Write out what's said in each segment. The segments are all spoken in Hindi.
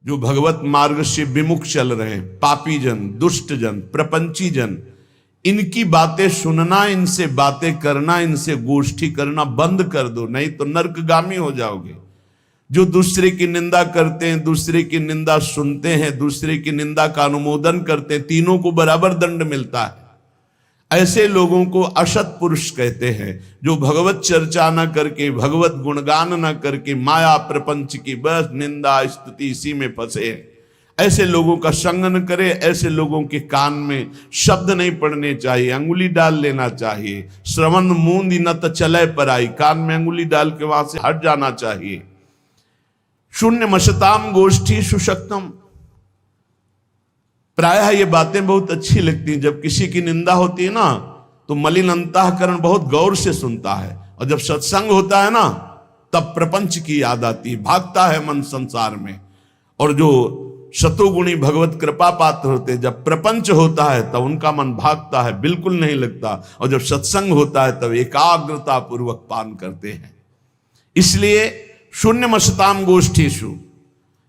जो भगवत मार्ग से विमुख चल रहे हैं, पापी जन, दुष्ट जन, प्रपंची जन, इनकी बातें सुनना, इनसे बातें करना, इनसे गोष्ठी करना बंद कर दो, नहीं तो नरकगामी हो जाओगे। जो दूसरे की निंदा करते हैं, दूसरे की निंदा सुनते हैं, दूसरे की निंदा का अनुमोदन करते हैं, तीनों को बराबर दंड मिलता है। ऐसे लोगों को असत पुरुष कहते हैं, जो भगवत चर्चा न करके, भगवत गुणगान न करके, माया प्रपंच की बस निंदा स्तुति इसी में फंसे हैं। ऐसे लोगों का संग न करे। ऐसे लोगों के कान में शब्द नहीं पड़ने चाहिए, अंगुली डाल लेना चाहिए। श्रवण मूंद न त चले पर आई, कान में अंगुली डाल के वहां से हट जाना चाहिए। शून्य मशताम गोष्ठी सुशक्तम। प्रायः ये बातें बहुत अच्छी लगती हैं। जब किसी की निंदा होती है ना, तो मलिन अंतःकरण बहुत गौर से सुनता है, और जब सत्संग होता है ना, तब प्रपंच की याद आती है, भागता है मन संसार में। और जो शतुगुणी भगवत कृपा पात्र होते हैं, जब प्रपंच होता है तब उनका मन भागता है, बिल्कुल नहीं लगता। और जब सत्संग होता है तब एकाग्रता पूर्वक पान करते हैं। इसलिए शून्य मशताम गोष्ठीषु,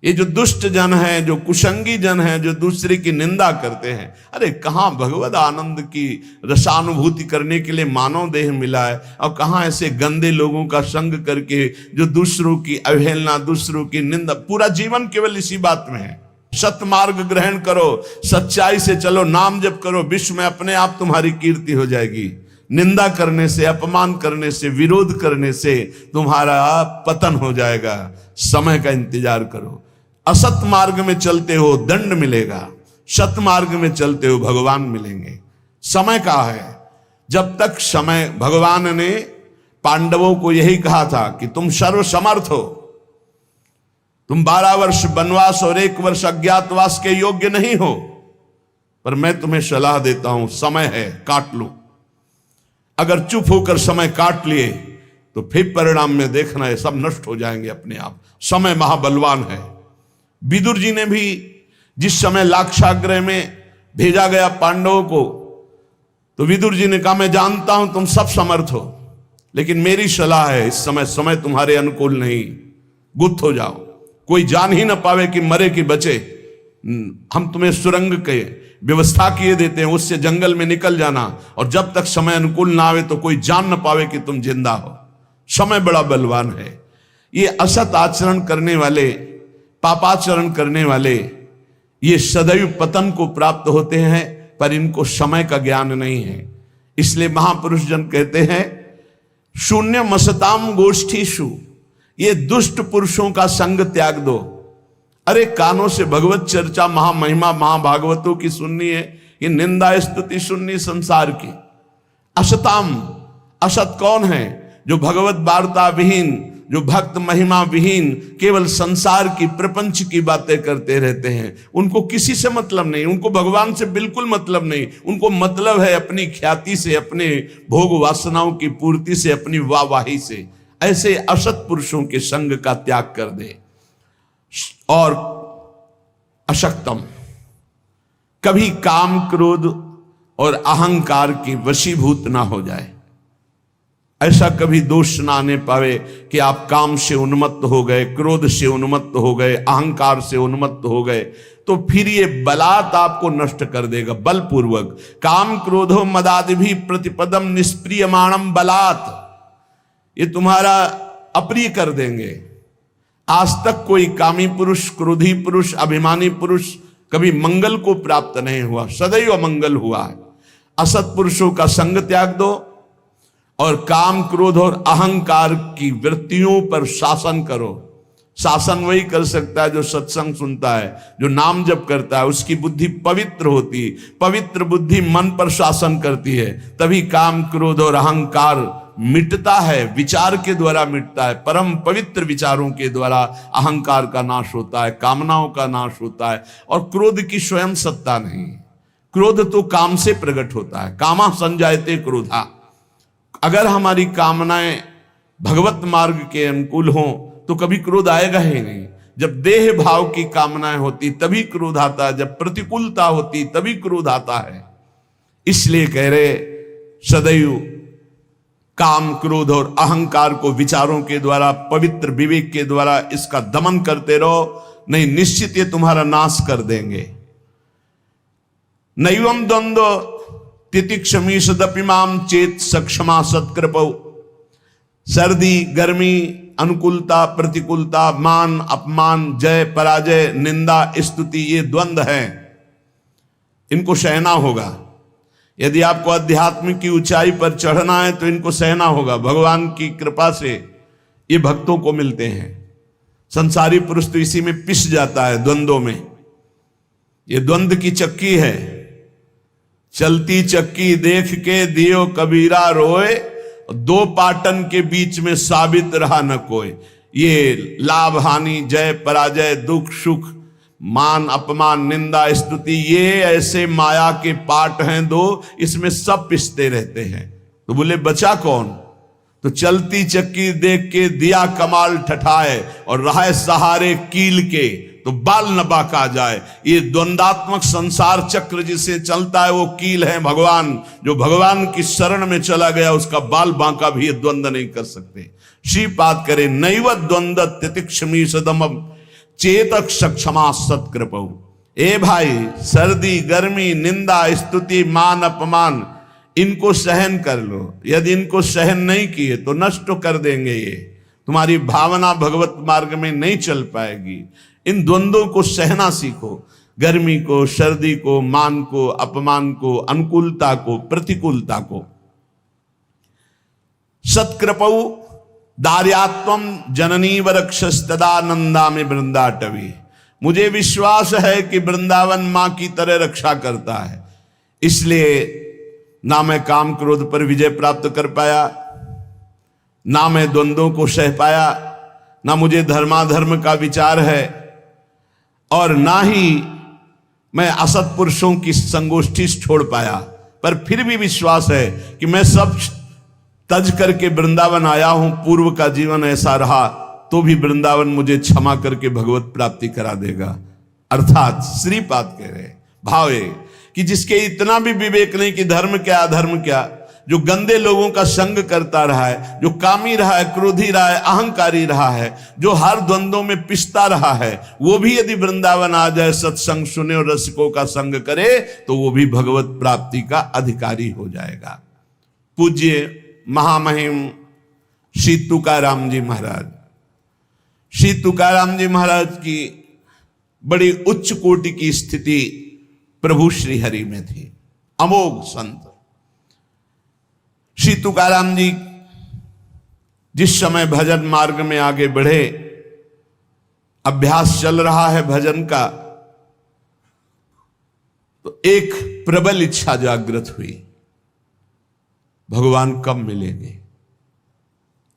ये जो दुष्ट जन है, जो कुसंगी जन है, जो दूसरे की निंदा करते हैं, अरे कहाँ भगवत आनंद की रसानुभूति करने के लिए मानव देह मिला है, और कहाँ ऐसे गंदे लोगों का संग करके जो दूसरों की अवहेलना, दूसरों की निंदा, पूरा जीवन केवल इसी बात में है। सतमार्ग ग्रहण करो, सच्चाई से चलो, नाम जप करो, विश्व में अपने आप तुम्हारी कीर्ति हो जाएगी। निंदा करने से, अपमान करने से, विरोध करने से तुम्हारा पतन हो जाएगा। समय का इंतजार करो। असत मार्ग में चलते हो दंड मिलेगा, सत मार्ग में चलते हो भगवान मिलेंगे। समय का है। जब तक समय, भगवान ने पांडवों को यही कहा था कि तुम सर्वसमर्थ हो, तुम 12 वर्ष वनवास और 1 वर्ष अज्ञातवास के योग्य नहीं हो, पर मैं तुम्हें सलाह देता हूं, समय है, काट लो। अगर चुप होकर समय काट लिए तो फिर परिणाम में देखना है, सब नष्ट हो जाएंगे अपने आप। समय महाबलवान है। विदुर जी ने भी जिस समय लाक्षागृह में भेजा गया पांडवों को, तो विदुर जी ने कहा, मैं जानता हूं तुम सब समर्थ हो, लेकिन मेरी सलाह है, इस समय तुम्हारे अनुकूल नहीं, गुप्त हो जाओ, कोई जान ही ना पावे कि मरे कि बचे। हम तुम्हें सुरंग के व्यवस्था किए देते हैं, उससे जंगल में निकल जाना, और जब तक समय अनुकूल ना आवे तो कोई जान ना पावे कि तुम जिंदा हो। समय बड़ा बलवान है। ये असत आचरण करने वाले, पापाचरण करने वाले, ये सदैव पतन को प्राप्त होते हैं, पर इनको समय का ज्ञान नहीं है। इसलिए महापुरुष जन कहते हैं, शून्य मसताम गोष्ठीषु, ये दुष्ट पुरुषों का संग त्याग दो। अरे कानों से भगवत चर्चा, महामहिमा, महाभागवतों की सुननी है, ये निंदा स्तुति सुननी संसार की। असताम, असत कौन है? जो भगवत वार्ता विहीन, जो भक्त महिमा विहीन, केवल संसार की, प्रपंच की बातें करते रहते हैं। उनको किसी से मतलब नहीं, उनको भगवान से बिल्कुल मतलब नहीं। उनको मतलब है अपनी ख्याति से, अपने भोग वासनाओं की पूर्ति से, अपनी वाहवाही से। ऐसे असत पुरुषों के संग का त्याग कर दे। और अशक्तम, कभी काम, क्रोध और अहंकार की वशीभूत ना हो जाए। ऐसा कभी दोष ना आने पावे कि आप काम से उन्मत्त हो गए, क्रोध से उन्मत्त हो गए, अहंकार से उन्मत्त हो गए, तो फिर ये बलात् आपको नष्ट कर देगा, बलपूर्वक। काम क्रोधो मदादि भी प्रतिपदम निष्प्रियमाणम बलात्, ये तुम्हारा अप्रिय कर देंगे। आज तक कोई कामी पुरुष, क्रोधी पुरुष, अभिमानी पुरुष कभी मंगल को प्राप्त नहीं हुआ, सदैव अमंगल हुआ है। असत पुरुषों का संग त्याग दो, और काम, क्रोध और अहंकार की वृत्तियों पर शासन करो। शासन वही कर सकता है जो सत्संग सुनता है, जो नाम जप करता है, उसकी बुद्धि पवित्र होती है। पवित्र बुद्धि मन पर शासन करती है, तभी काम, क्रोध और अहंकार मिटता है, विचार के द्वारा मिटता है। परम पवित्र विचारों के द्वारा अहंकार का नाश होता है, कामनाओं का नाश होता है। और क्रोध की स्वयं सत्ता नहीं, क्रोध तो काम से प्रकट होता है। कामा संजायते क्रोधा। अगर हमारी कामनाएं भगवत मार्ग के अनुकूल हों तो कभी क्रोध आएगा ही नहीं। जब देह भाव की कामनाएं होती तभी क्रोध आता है, जब प्रतिकूलता होती तभी क्रोध आता है। इसलिए कह रहे, सदैव काम, क्रोध और अहंकार को विचारों के द्वारा, पवित्र विवेक के द्वारा इसका दमन करते रहो। नहीं, निश्चित ये तुम्हारा नाश कर देंगे। नैवम द्वंद्व तितिक्षमीषदपिमाम चेत सक्षमा सत्कृपौ। सर्दी गर्मी, अनुकूलता प्रतिकूलता, मान अपमान, जय पराजय, निंदा स्तुति, ये द्वंद्व हैं, इनको सहना होगा। यदि आपको अध्यात्म की ऊंचाई पर चढ़ना है तो इनको सहना होगा। भगवान की कृपा से ये भक्तों को मिलते हैं। संसारी पुरुष तो इसी में पिस जाता है, द्वंद्वों में। ये द्वंद्व की चक्की है, चलती चक्की देख के दियो कबीरा रोए, दो पाटन के बीच में साबित रहा न कोई। ये लाभ हानि, जय पराजय, दुख सुख, मान अपमान, निंदा स्तुति, ये ऐसे माया के पाठ हैं दो, इसमें सब पिसते रहते हैं। तो बोले बचा कौन? तो चलती चक्की देख के दिया कमाल ठठाए, और रहा सहारे कील के तो बाल न बाका जाए। ये द्वंदात्मक संसार चक्र जिसे चलता है वो कील है भगवान। जो भगवान की शरण में चला गया उसका बाल बांका भी ये द्वंद्व नहीं कर सकते। श्रीपाद करे नैव द्वंद्व तितिक्षमी सदम चेतक सक्षमा सत्कृपौ। ए भाई, सर्दी गर्मी, निंदा स्तुति, मान अपमान, इनको सहन कर लो। यदि इनको सहन नहीं किए तो नष्ट कर देंगे। ये तुम्हारी भावना भगवत मार्ग में नहीं चल पाएगी। इन द्वंद्वों को सहना सीखो, गर्मी को, सर्दी को, मान को, अपमान को, अनुकूलता को, प्रतिकूलता को। सत्कृपौ दार्यात्वम जननी वरक्षस्तदानंदा में वृंदाटवी। मुझे विश्वास है कि वृंदावन मां की तरह रक्षा करता है, इसलिए ना मैं काम क्रोध पर विजय प्राप्त कर पाया, ना मैं द्वंद्वों को सह पाया, ना मुझे धर्माधर्म का विचार है, और ना ही मैं असत पुरुषों की संगोष्ठी छोड़ पाया। पर फिर भी विश्वास है कि मैं सब तज करके वृंदावन आया हूं। पूर्व का जीवन ऐसा रहा तो भी वृंदावन मुझे क्षमा करके भगवत प्राप्ति करा देगा। अर्थात श्रीपाद कह रहे भाव है कि जिसके इतना भी विवेक नहीं कि धर्म क्या अधर्म क्या, जो गंदे लोगों का संग करता रहा है, जो कामी रहा है, क्रोधी रहा है, अहंकारी रहा है, जो हर द्वंद्वों में पिसता रहा है, वो भी यदि वृंदावन आ जाए, सत्संग सुने और रसिकों का संग करे तो वो भी भगवत प्राप्ति का अधिकारी हो जाएगा। पूज्य महामहिम श्री तुकाराम जी महाराज, श्री तुकाराम जी महाराज की बड़ी उच्च कोटि की स्थिति प्रभु श्री हरि में थी। अमोघ संत श्री तुकाराम जी जिस समय भजन मार्ग में आगे बढ़े, अभ्यास चल रहा है भजन का, तो एक प्रबल इच्छा जागृत हुई, भगवान कब मिलेंगे।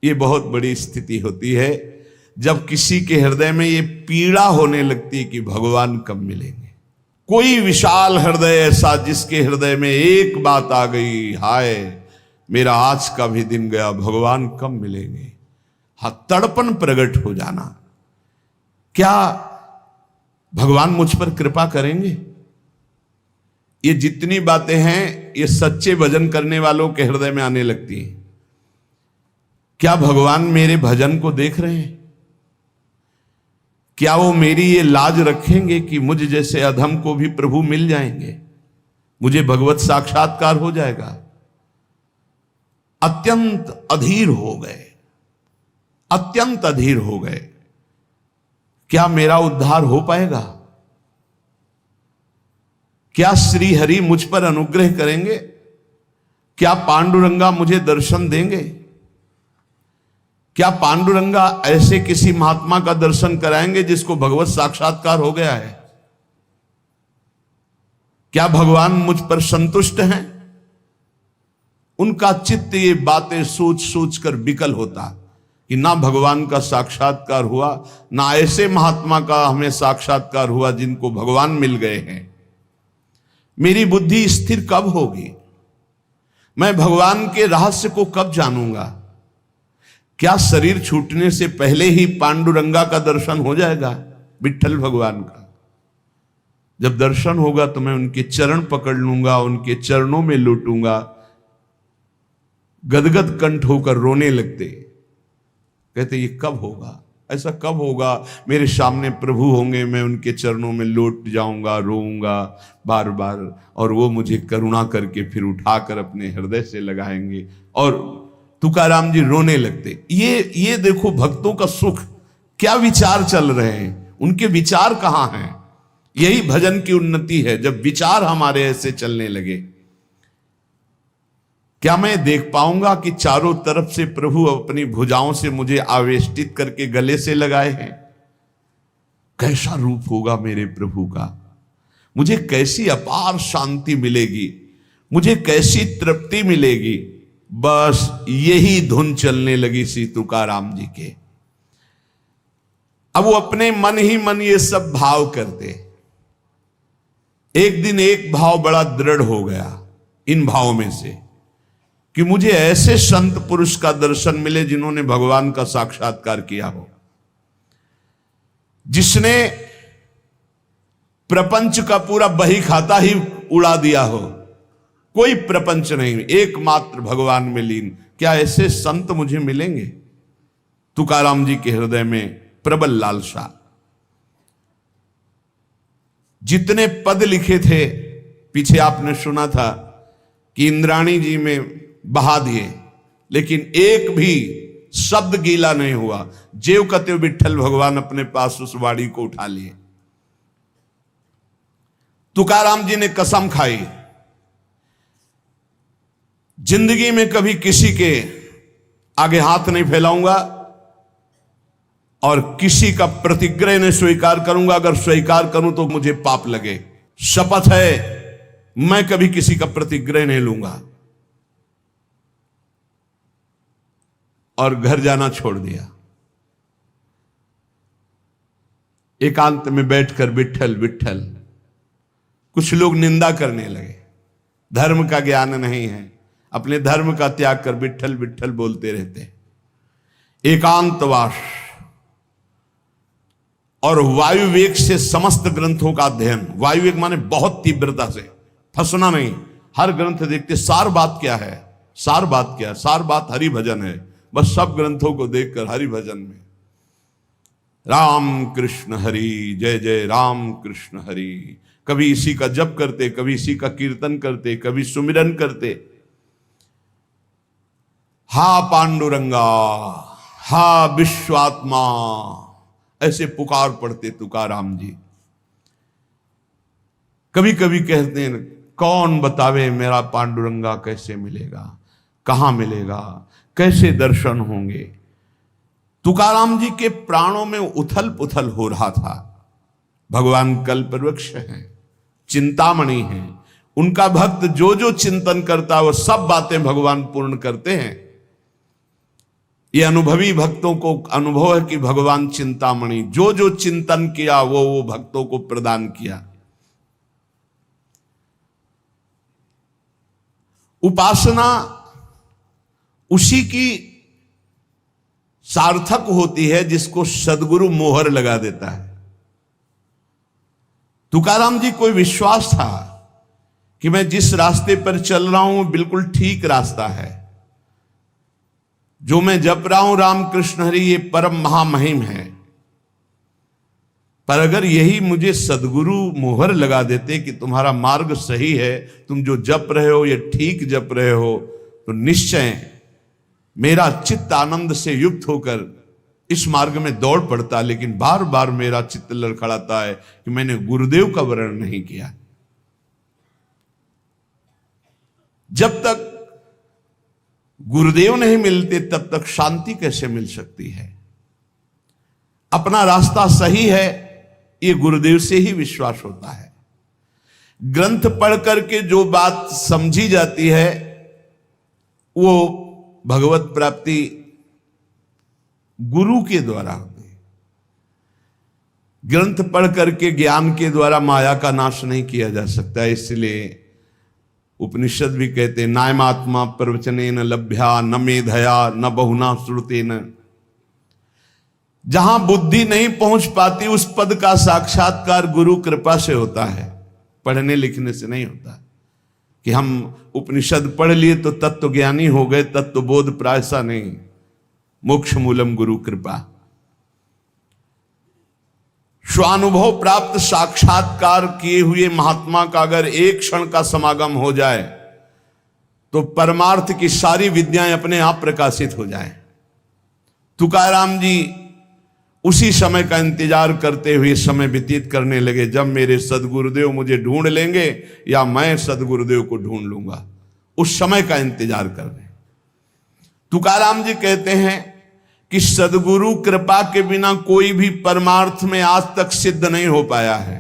ये बहुत बड़ी स्थिति होती है जब किसी के हृदय में ये पीड़ा होने लगती है कि भगवान कब मिलेंगे। कोई विशाल हृदय ऐसा जिसके हृदय में एक बात आ गई, हाय मेरा आज का भी दिन गया, भगवान कब मिलेंगे। हाँ, तड़पन प्रकट हो जाना, क्या भगवान मुझ पर कृपा करेंगे। ये जितनी बातें हैं ये सच्चे भजन करने वालों के हृदय में आने लगती हैं। क्या भगवान मेरे भजन को देख रहे हैं? क्या वो मेरी ये लाज रखेंगे कि मुझ जैसे अधम को भी प्रभु मिल जाएंगे, मुझे भगवत साक्षात्कार हो जाएगा। अत्यंत अधीर हो गए, अत्यंत अधीर हो गए। क्या मेरा उद्धार हो पाएगा? क्या श्री हरि मुझ पर अनुग्रह करेंगे? क्या पांडुरंगा मुझे दर्शन देंगे? क्या पांडुरंगा ऐसे किसी महात्मा का दर्शन कराएंगे जिसको भगवत साक्षात्कार हो गया है? क्या भगवान मुझ पर संतुष्ट हैं? उनका चित्त ये बातें सोच सोच कर विकल होता कि ना भगवान का साक्षात्कार हुआ, ना ऐसे महात्मा का हमें साक्षात्कार हुआ जिनको भगवान मिल गए हैं। मेरी बुद्धि स्थिर कब होगी? मैं भगवान के रहस्य को कब जानूंगा? क्या शरीर छूटने से पहले ही पांडुरंगा का दर्शन हो जाएगा, विठ्ठल भगवान का? जब दर्शन होगा तो मैं उनके चरण पकड़ लूंगा, उनके चरणों में लूटूंगा। गदगद कंठ होकर रोने लगते, कहते ये कब होगा? ऐसा कब होगा? मेरे सामने प्रभु होंगे, मैं उनके चरणों में लौट जाऊंगा, रोऊंगा बार बार, और वो मुझे करुणा करके फिर उठाकर अपने हृदय से लगाएंगे और तुकाराम जी रोने लगते। ये देखो भक्तों का सुख, क्या विचार चल रहे हैं, उनके विचार कहाँ हैं। यही भजन की उन्नति है, जब विचार हमारे ऐसे चलने लगे। क्या मैं देख पाऊंगा कि चारों तरफ से प्रभु अपनी भुजाओं से मुझे आवेष्टित करके गले से लगाए हैं? कैसा रूप होगा मेरे प्रभु का, मुझे कैसी अपार शांति मिलेगी, मुझे कैसी तृप्ति मिलेगी। बस यही धुन चलने लगी श्री तुकाराम जी के। अब वो अपने मन ही मन ये सब भाव करते। एक दिन एक भाव बड़ा दृढ़ हो गया इन भावों में से कि मुझे ऐसे संत पुरुष का दर्शन मिले जिन्होंने भगवान का साक्षात्कार किया हो, जिसने प्रपंच का पूरा बही खाता ही उड़ा दिया हो, कोई प्रपंच नहीं, एकमात्र भगवान में लीन। क्या ऐसे संत मुझे मिलेंगे? तुकाराम जी के हृदय में प्रबल लालसा। जितने पद लिखे थे, पीछे आपने सुना था कि इंद्राणी जी में बहा दिए, लेकिन एक भी शब्द गीला नहीं हुआ। जेव कते विठल भगवान अपने पास उस वाणी को उठा लिए। तुकाराम जी ने कसम खाई, जिंदगी में कभी किसी के आगे हाथ नहीं फैलाऊंगा और किसी का प्रतिग्रह नहीं स्वीकार करूंगा। अगर स्वीकार करूं तो मुझे पाप लगे। शपथ है, मैं कभी किसी का प्रतिग्रह नहीं लूंगा। और घर जाना छोड़ दिया। एकांत में बैठकर विठल विठल। कुछ लोग निंदा करने लगे, धर्म का ज्ञान नहीं है, अपने धर्म का त्याग कर विठल विठल बोलते रहते। एकांतवास और वायुवेग से समस्त ग्रंथों का अध्ययन। वायुवेग माने बहुत तीव्रता से, फंसना नहीं। हर ग्रंथ देखते सार बात क्या है, सार बात क्या है, सार बात हरि भजन है। बस सब ग्रंथों को देखकर हरि भजन में राम कृष्ण हरि, जय जय राम कृष्ण हरि। कभी इसी का जप करते, कभी इसी का कीर्तन करते, कभी सुमिरन करते। हा पांडुरंगा, हा विश्वात्मा, ऐसे पुकार पड़ते तुकाराम जी। कभी कभी कहते हैं, कौन बतावे मेरा पांडुरंगा कैसे मिलेगा, कहां मिलेगा, कैसे दर्शन होंगे। तुकाराम जी के प्राणों में उथल पुथल हो रहा था। भगवान कल्पवृक्ष हैं, चिंतामणि हैं, उनका भक्त जो जो चिंतन करता है वो सब बातें भगवान पूर्ण करते हैं। ये अनुभवी भक्तों को अनुभव है कि भगवान चिंतामणि जो जो चिंतन किया वो भक्तों को प्रदान किया। उपासना उसी की सार्थक होती है जिसको सदगुरु मोहर लगा देता है। तुकाराम जी को विश्वास था कि मैं जिस रास्ते पर चल रहा हूं बिल्कुल ठीक रास्ता है। जो मैं जप रहा हूं राम कृष्ण हरि, ये परम महामहिम है। पर अगर यही मुझे सदगुरु मोहर लगा देते कि तुम्हारा मार्ग सही है, तुम जो जप रहे हो ये ठीक जप रहे हो, तो निश्चय मेरा चित्त आनंद से युक्त होकर इस मार्ग में दौड़ पड़ता। लेकिन बार बार मेरा चित्त लड़खड़ाता है कि मैंने गुरुदेव का वर्ण नहीं किया। जब तक गुरुदेव नहीं मिलते तब तक शांति कैसे मिल सकती है। अपना रास्ता सही है ये गुरुदेव से ही विश्वास होता है। ग्रंथ पढ़ करके जो बात समझी जाती है वो भगवत प्राप्ति गुरु के द्वारा होती है। ग्रंथ पढ़ करके ज्ञान के द्वारा माया का नाश नहीं किया जा सकता। इसलिए उपनिषद भी कहते हैं, नायमात्मा प्रवचनेन लभ्या न मेधया न बहुना श्रुतेन। जहां बुद्धि नहीं पहुंच पाती उस पद का साक्षात्कार गुरु कृपा से होता है, पढ़ने लिखने से नहीं होता। कि हम उपनिषद पढ़ लिए तो तत्व ज्ञानी हो गए, तत्व बोध प्रायसा नहीं। मोक्ष मूलम गुरु कृपा। स्वानुभव प्राप्त साक्षात्कार किए हुए महात्मा का अगर एक क्षण का समागम हो जाए तो परमार्थ की सारी विद्याएं अपने आप प्रकाशित हो जाएं। तुकाराम जी उसी समय का इंतजार करते हुए समय व्यतीत करने लगे जब मेरे सदगुरुदेव मुझे ढूंढ लेंगे या मैं सदगुरुदेव को ढूंढ लूंगा। उस समय का इंतजार कर रहे। तुकाराम जी कहते हैं कि सदगुरु कृपा के बिना कोई भी परमार्थ में आज तक सिद्ध नहीं हो पाया है।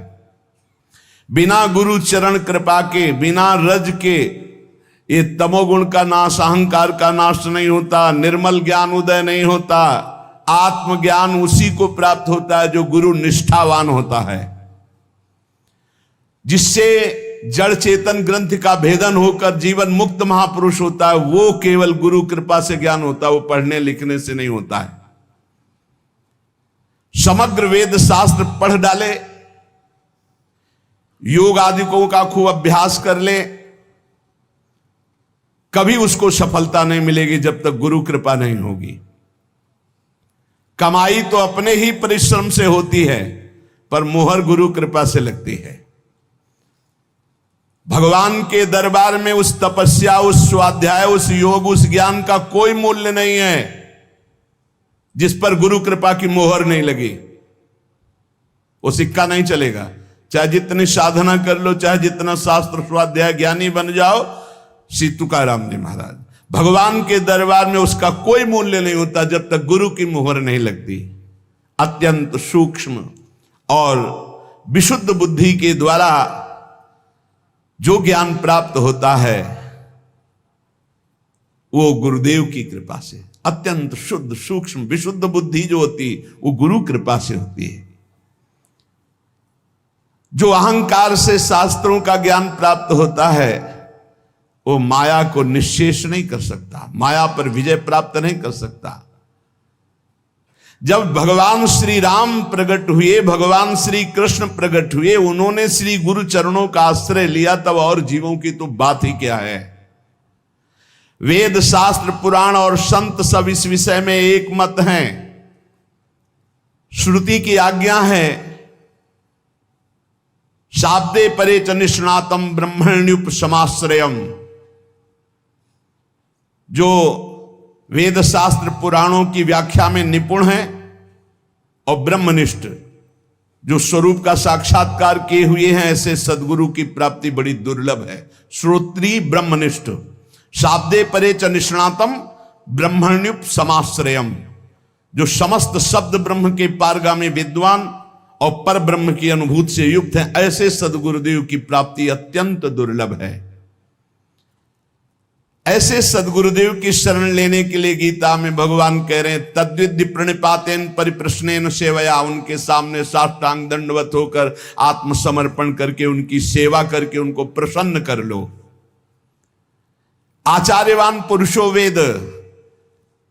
बिना गुरु चरण कृपा के, बिना रज के ये तमोगुण का नाश, अहंकार का नाश नहीं होता, निर्मल ज्ञान उदय नहीं होता। आत्मज्ञान उसी को प्राप्त होता है जो गुरु निष्ठावान होता है, जिससे जड़ चेतन ग्रंथ का भेदन होकर जीवन मुक्त महापुरुष होता है। वो केवल गुरु कृपा से ज्ञान होता है, वो पढ़ने लिखने से नहीं होता है। समग्र वेद शास्त्र पढ़ डाले, योग आदिकों का खूब अभ्यास कर ले, कभी उसको सफलता नहीं मिलेगी जब तक गुरु कृपा नहीं होगी। कमाई तो अपने ही परिश्रम से होती है, पर मोहर गुरु कृपा से लगती है। भगवान के दरबार में उस तपस्या, उस स्वाध्याय, उस योग, उस ज्ञान का कोई मूल्य नहीं है जिस पर गुरु कृपा की मोहर नहीं लगी। वो सिक्का नहीं चलेगा। चाहे जितनी साधना कर लो, चाहे जितना शास्त्र स्वाध्याय ज्ञानी बन जाओ। श्री तुकाराम जी महाराज, भगवान के दरबार में उसका कोई मूल्य नहीं होता जब तक गुरु की मोहर नहीं लगती। अत्यंत सूक्ष्म और विशुद्ध बुद्धि के द्वारा जो ज्ञान प्राप्त होता है वो गुरुदेव की कृपा से, अत्यंत शुद्ध सूक्ष्म विशुद्ध बुद्धि जो होती वो गुरु कृपा से होती है। जो अहंकार से शास्त्रों का ज्ञान प्राप्त होता है वो माया को निश्शेष नहीं कर सकता, माया पर विजय प्राप्त नहीं कर सकता। जब भगवान श्री राम प्रकट हुए, भगवान श्री कृष्ण प्रकट हुए, उन्होंने श्री गुरु चरणों का आश्रय लिया, तब और जीवों की तो बात ही क्या है। वेद शास्त्र पुराण और संत सब इस विषय में एक मत हैं। श्रुति की आज्ञा है, शाब्दे परे च निष्णातम ब्रह्मण्युपसमाश्रयम। जो वेद शास्त्र पुराणों की व्याख्या में निपुण है और ब्रह्मनिष्ठ, जो स्वरूप का साक्षात्कार किए हुए हैं, ऐसे सदगुरु की प्राप्ति बड़ी दुर्लभ है। श्रोत्री ब्रह्मनिष्ठ, शाब्दे परे च निष्णातम ब्रह्मण्युपसमाश्रयम। जो समस्त शब्द ब्रह्म के पारगामी विद्वान और पर ब्रह्म की अनुभूति से युक्त हैं, ऐसे सदगुरुदेव की प्राप्ति अत्यंत दुर्लभ है। ऐसे सदगुरुदेव की शरण लेने के लिए गीता में भगवान कह रहे हैं, तद्विद्धि प्रणिपातेन परिप्रश्नेन सेवया। उनके सामने साष्टांग दंडवत होकर आत्मसमर्पण करके उनकी सेवा करके उनको प्रसन्न कर लो। आचार्यवान पुरुषो वेद,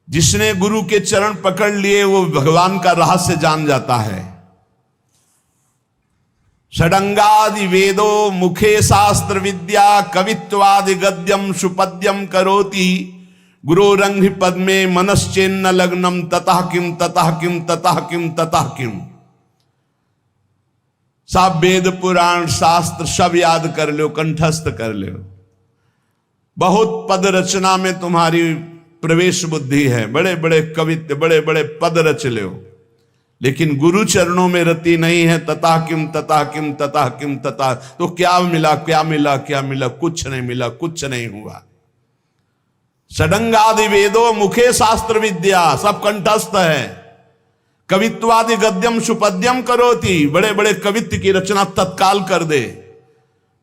जिसने गुरु के चरण पकड़ लिए वो भगवान का रहस्य जान जाता है। षडंगादि वेदो मुखे शास्त्र विद्या कवित्वादि गद्यम सुपद्यम करोति गुरोरंघ्रि पद्मे मनश्चेन्न लग्नम ततः किम ततः किम ततः किम ततः किम। सब वेद पुराण शास्त्र सब याद कर लो, कंठस्थ कर लो। बहुत पद रचना में तुम्हारी प्रवेश बुद्धि है, बड़े बड़े कवित्व, बड़े बड़े पद रच लो, लेकिन गुरु चरणों में रति नहीं है। तथा किम तथा किम तथा किम तथा, तो क्या मिला क्या मिला क्या मिला, कुछ नहीं मिला, कुछ नहीं हुआ। षडंगादि वेदो मुखे शास्त्र विद्या, सब कंठस्थ है। कवित्वादि गद्यम सुपद्यम करोति, बड़े बड़े कवित्व की रचना तत्काल कर दे,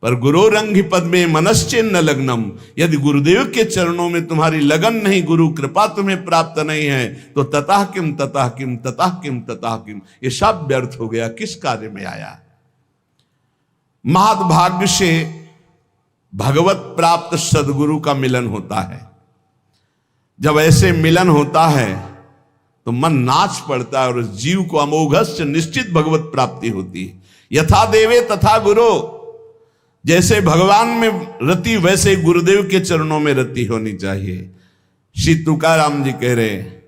पर गुरोरंघ्रि पद्मे मनश्चेन्न लग्नम। यदि गुरुदेव के चरणों में तुम्हारी लगन नहीं, गुरु कृपा तुम्हें प्राप्त नहीं है, तो ततः किम ततः किम ततः किम ततः किम, ये सब व्यर्थ हो गया, किस कार्य में आया। महद्भाग्य से भगवत प्राप्त सदगुरु का मिलन होता है। जब ऐसे मिलन होता है तो मन नाच पड़ता है और जीव को अमोघस्य निश्चित भगवत प्राप्ति होती है। यथा देवे तथा गुरु, जैसे भगवान में रति वैसे गुरुदेव के चरणों में रति होनी चाहिए। श्री तुकाराम जी कह रहे हैं,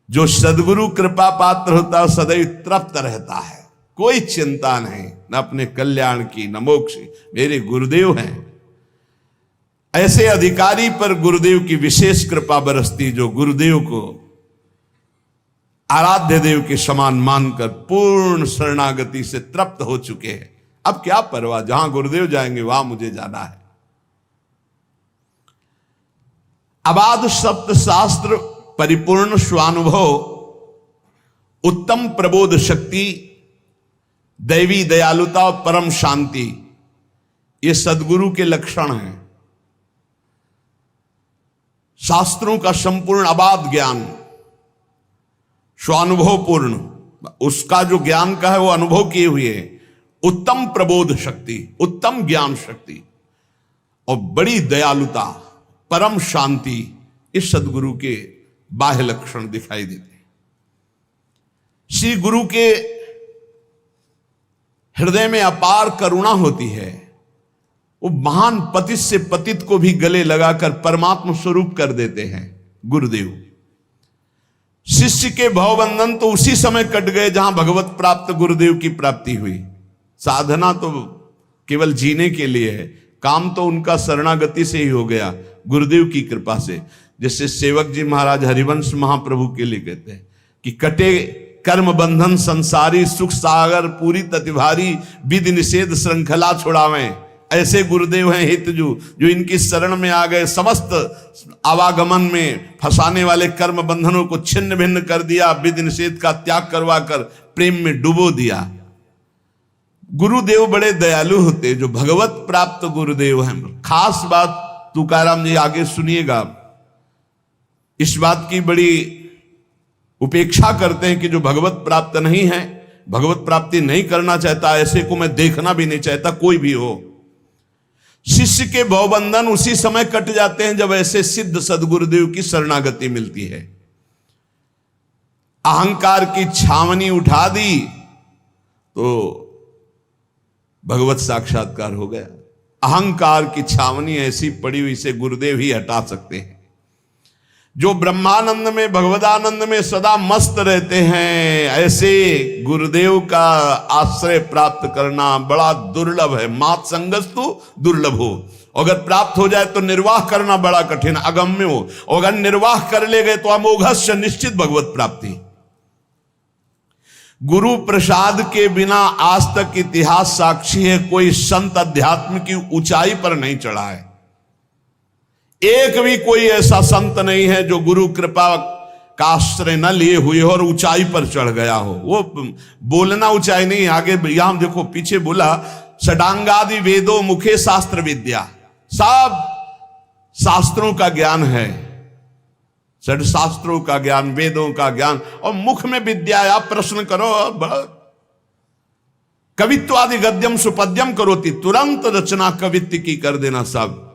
जो सदगुरु कृपा पात्र होता है सदैव तृप्त रहता है, कोई चिंता नहीं, न अपने कल्याण की न मोक्ष, मेरे गुरुदेव हैं। ऐसे अधिकारी पर गुरुदेव की विशेष कृपा बरसती, जो गुरुदेव को आराध्य देव के समान मानकर पूर्ण शरणागति से तृप्त हो चुके हैं। अब क्या परवाह, जहां गुरुदेव जाएंगे वहां मुझे जाना है। अबाध सप्त शास्त्र, परिपूर्ण स्वानुभव, उत्तम प्रबोध शक्ति, दैवी दयालुता और परम शांति, ये सदगुरु के लक्षण हैं। शास्त्रों का संपूर्ण अबाध ज्ञान, स्वानुभवपूर्ण, उसका जो ज्ञान का है वो अनुभव किए हुए, उत्तम प्रबोध शक्ति, उत्तम ज्ञान शक्ति और बड़ी दयालुता, परम शांति, इस सदगुरु के बाह्य लक्षण दिखाई देते हैं। श्री गुरु के हृदय में अपार करुणा होती है। वो महान पतित से पतित को भी गले लगाकर परमात्मा स्वरूप कर देते हैं गुरुदेव। शिष्य के भवबंधन तो उसी समय कट गए जहां भगवत प्राप्त गुरुदेव की प्राप्ति हुई। साधना तो केवल जीने के लिए है, काम तो उनका शरणागति से ही हो गया, गुरुदेव की कृपा से। जैसे सेवक जी महाराज हरिवंश महाप्रभु के लिए कहते हैं कि कटे कर्म बंधन संसारी, सुख सागर पूरी ततिभारी, विधि निषेध श्रृंखला छुड़ावें। ऐसे गुरुदेव हैं हितजू, जो इनकी शरण में आ गए, समस्त आवागमन में फंसाने वाले कर्म बंधनों को छिन्न भिन्न कर दिया, विधि निषेध का त्याग करवाकर प्रेम में डुबो दिया। गुरुदेव बड़े दयालु होते, जो भगवत प्राप्त गुरुदेव हैं। खास बात तुकाराम जी आगे सुनिएगा, इस बात की बड़ी उपेक्षा करते हैं कि जो भगवत प्राप्त नहीं है, भगवत प्राप्ति नहीं करना चाहता, ऐसे को मैं देखना भी नहीं चाहता, कोई भी हो। शिष्य के भवबंधन उसी समय कट जाते हैं जब ऐसे सिद्ध सदगुरुदेव की शरणागति मिलती है। अहंकार की छावनी उठा दी तो भगवत साक्षात्कार हो गया। अहंकार की छावनी ऐसी पड़ी हुई से गुरुदेव ही हटा सकते हैं। जो ब्रह्मानंद में भगवदानंद में सदा मस्त रहते हैं, ऐसे गुरुदेव का आश्रय प्राप्त करना बड़ा दुर्लभ है। मात संगस्तु दुर्लभ हो, अगर प्राप्त हो जाए तो निर्वाह करना बड़ा कठिन, अगम्य हो। अगर निर्वाह कर ले गए तो अमोघस्य निश्चित भगवत प्राप्ति। गुरु प्रसाद के बिना आज तक इतिहास साक्षी है, कोई संत अध्यात्म की ऊंचाई पर नहीं चढ़ा है। एक भी कोई ऐसा संत नहीं है जो गुरु कृपा का आश्रय न लिए हुए हो और ऊंचाई पर चढ़ गया हो। वो बोलना ऊंचाई नहीं, आगे यहां देखो पीछे बोला षडांगादि वेदों मुखे शास्त्र विद्या, सब शास्त्रों का ज्ञान है, षड शास्त्रों का ज्ञान, वेदों का ज्ञान, और मुख में विद्या। आप प्रश्न करो, कवित्वादि गद्यम सुपद्यम करोति, तुरंत रचना कवित्व की कर देना सब।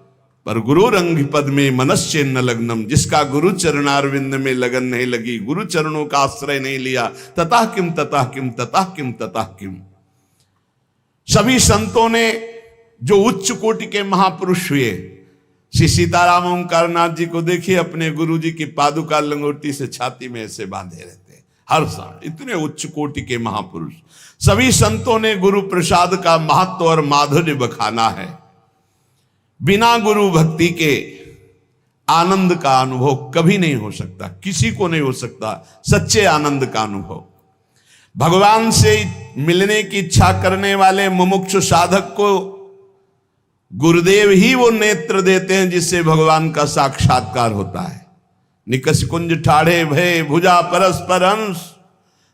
पर गुरु रंग पद में मनश्चेन्न लग्नम, जिसका गुरु चरणारविंद में लगन नहीं लगी, गुरु चरणों का आश्रय नहीं लिया, ततः किम ततः किम ततः किम ततः किम। सभी संतों ने जो उच्च कोटि के महापुरुष हुए, श्री सीताराम ओंकारनाथ जी को देखिए, अपने गुरु जी की पादुका लंगोटी से छाती में ऐसे बांधे रहते हर समय, इतने उच्च कोटि के महापुरुष। सभी संतों ने गुरु प्रसाद का महत्व और माधुर्य बखाना है। बिना गुरु भक्ति के आनंद का अनुभव कभी नहीं हो सकता, किसी को नहीं हो सकता सच्चे आनंद का अनुभव। भगवान से मिलने की इच्छा करने वाले मुमुक्षु साधक को गुरुदेव ही वो नेत्र देते हैं जिससे भगवान का साक्षात्कार होता है। निकष कुंज ठाढ़े भय भुजा परस्पर अंश,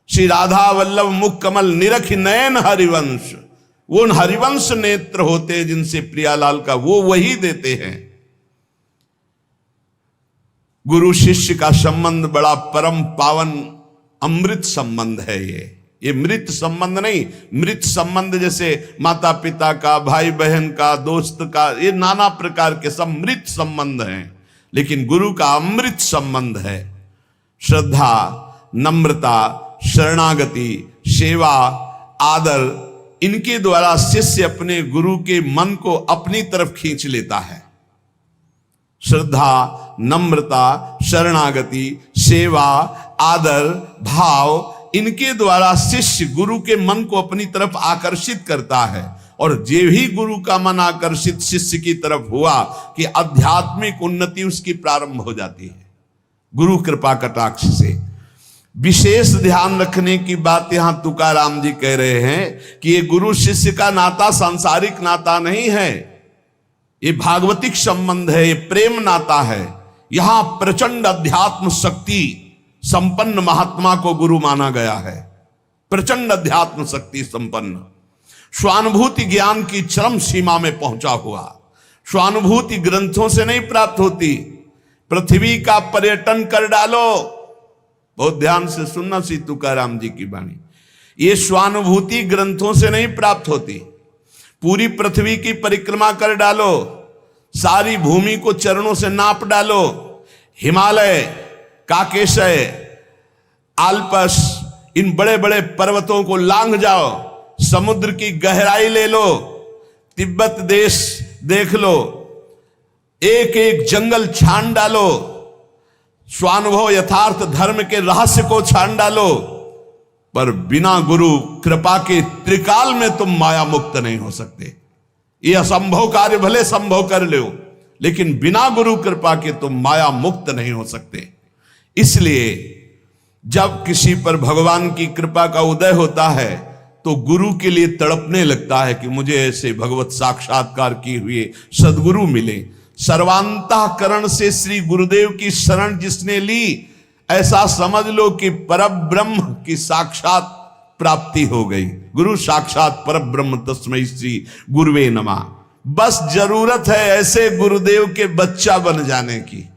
श्री राधा वल्लभ मुख कमल निरख नयन हरिवंश। वो हरिवंश नेत्र होते हैं जिनसे प्रियालाल का वो वही देते हैं। गुरु शिष्य का संबंध बड़ा परम पावन अमृत संबंध है। ये मृत संबंध नहीं, मृत संबंध जैसे माता पिता का, भाई बहन का, दोस्त का, ये नाना प्रकार के सब मृत संबंध हैं, लेकिन गुरु का अमृत संबंध है। श्रद्धा, नम्रता, शरणागति, सेवा, आदर, इनके द्वारा शिष्य अपने गुरु के मन को अपनी तरफ खींच लेता है। श्रद्धा, नम्रता, शरणागति, सेवा, आदर, भाव, इनके द्वारा शिष्य गुरु के मन को अपनी तरफ आकर्षित करता है, और जे भी गुरु का मन आकर्षित शिष्य की तरफ हुआ कि आध्यात्मिक उन्नति उसकी प्रारंभ हो जाती है गुरु कृपा कटाक्ष से। विशेष ध्यान रखने की बात यहां तुकाराम जी कह रहे हैं कि ये गुरु शिष्य का नाता सांसारिक नाता नहीं है, ये भागवतिक संबंध है, ये प्रेम नाता है। यहां प्रचंड अध्यात्म शक्ति संपन्न महात्मा को गुरु माना गया है, प्रचंड अध्यात्म शक्ति संपन्न, स्वानुभूति ज्ञान की चरम सीमा में पहुंचा हुआ। स्वानुभूति ग्रंथों से नहीं प्राप्त होती, पृथ्वी का पर्यटन कर डालो, बहुत ध्यान से सुनना सी तुकाराम जी की वाणी, ये स्वानुभूति ग्रंथों से नहीं प्राप्त होती। पूरी पृथ्वी की परिक्रमा कर डालो, सारी भूमि को चरणों से नाप डालो, हिमालय, काकेशय, आल्पस, इन बड़े बड़े पर्वतों को लांघ जाओ, समुद्र की गहराई ले लो, तिब्बत देश देख लो, एक एक जंगल छान डालो, स्वानुभव यथार्थ धर्म के रहस्य को छान डालो, पर बिना गुरु कृपा के त्रिकाल में तुम माया मुक्त नहीं हो सकते। ये असंभव कार्य भले संभव कर लो, लेकिन बिना गुरु कृपा के तुम माया मुक्त नहीं हो सकते। इसलिए जब किसी पर भगवान की कृपा का उदय होता है तो गुरु के लिए तड़पने लगता है कि मुझे ऐसे भगवत साक्षात्कार किए हुए सदगुरु मिले। सर्वांतःकरण से श्री गुरुदेव की शरण जिसने ली, ऐसा समझ लो कि परब्रह्म की साक्षात प्राप्ति हो गई। गुरु साक्षात परब्रह्म तस्मै श्री गुरुवे नमः। बस जरूरत है ऐसे गुरुदेव के बच्चा बन जाने की।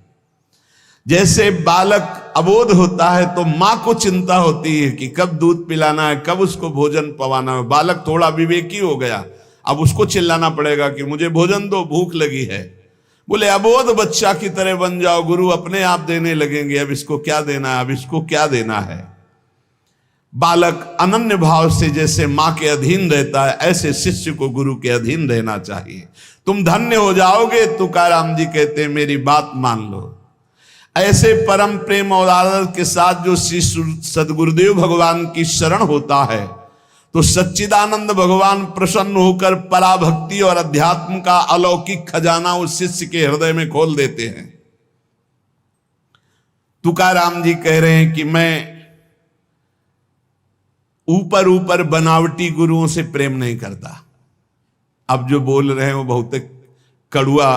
जैसे बालक अबोध होता है तो मां को चिंता होती है कि कब दूध पिलाना है, कब उसको भोजन पवाना है। बालक थोड़ा विवेकी हो गया, अब उसको चिल्लाना पड़ेगा कि मुझे भोजन दो, भूख लगी है। बोले अबोध बच्चा की तरह बन जाओ, गुरु अपने आप देने लगेंगे, अब इसको क्या देना है, अब इसको क्या देना है। बालक अनन्य भाव से जैसे मां के अधीन रहता है, ऐसे शिष्य को गुरु के अधीन रहना चाहिए। तुम धन्य हो जाओगे। तुकाराम जी कहते हैं मेरी बात मान लो। ऐसे परम प्रेम और आदर के साथ जो श्री सदगुरुदेव भगवान की शरण होता है तो सच्चिदानंद भगवान प्रसन्न होकर पराभक्ति और अध्यात्म का अलौकिक खजाना उस शिष्य के हृदय में खोल देते हैं। तुकाराम जी कह रहे हैं कि मैं ऊपर ऊपर बनावटी गुरुओं से प्रेम नहीं करता। अब जो बोल रहे हैं वो बहुत कड़ुआ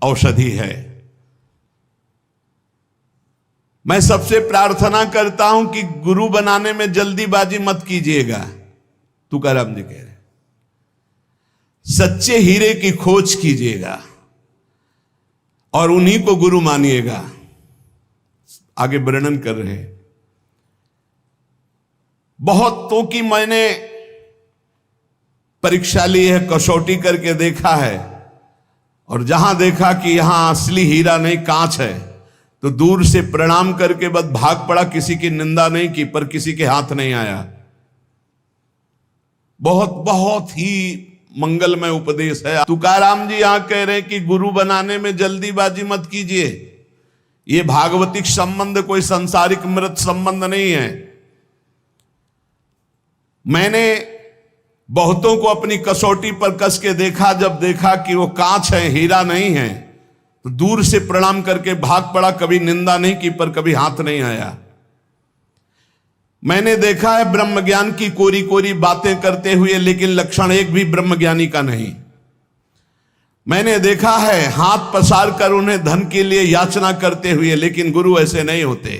औषधि है। मैं सबसे प्रार्थना करता हूं कि गुरु बनाने में जल्दीबाजी मत कीजिएगा। तुकाराम जी कह रहे सच्चे हीरे की खोज कीजिएगा और उन्हीं को गुरु मानिएगा। आगे वर्णन कर रहे हैं। बहुतों की मैंने परीक्षा ली है, कसौटी करके देखा है, और जहां देखा कि यहां असली हीरा नहीं कांच है तो दूर से प्रणाम करके बस भाग पड़ा। किसी की निंदा नहीं की, पर किसी के हाथ नहीं आया। बहुत ही मंगलमय उपदेश है। तुकाराम जी यहां कह रहे हैं कि गुरु बनाने में जल्दीबाजी मत कीजिए। ये भागवतिक संबंध कोई संसारिक मृत संबंध नहीं है। मैंने बहुतों को अपनी कसौटी पर कस के देखा, जब देखा कि वो कांच है, हीरा नहीं है, तो दूर से प्रणाम करके भाग पड़ा। कभी निंदा नहीं की, पर कभी हाथ नहीं आया। मैंने देखा है ब्रह्म ज्ञान की कोरी कोरी बातें करते हुए, लेकिन लक्षण एक भी ब्रह्म ज्ञानी का नहीं। मैंने देखा है हाथ पसार कर उन्हें धन के लिए याचना करते हुए, लेकिन गुरु ऐसे नहीं होते।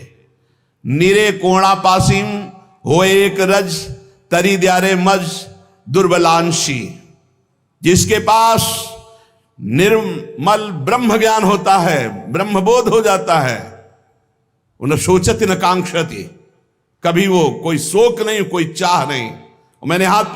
निरे कोणा पासीम हो एक रज तरी द्यारे मज दुर्बलांशी। जिसके पास निर्मल ब्रह्म ज्ञान होता है, ब्रह्मबोध हो जाता है, उन्हें सोचति न कांक्षति, कभी वो कोई शोक नहीं, कोई चाह नहीं। मैंने हाथ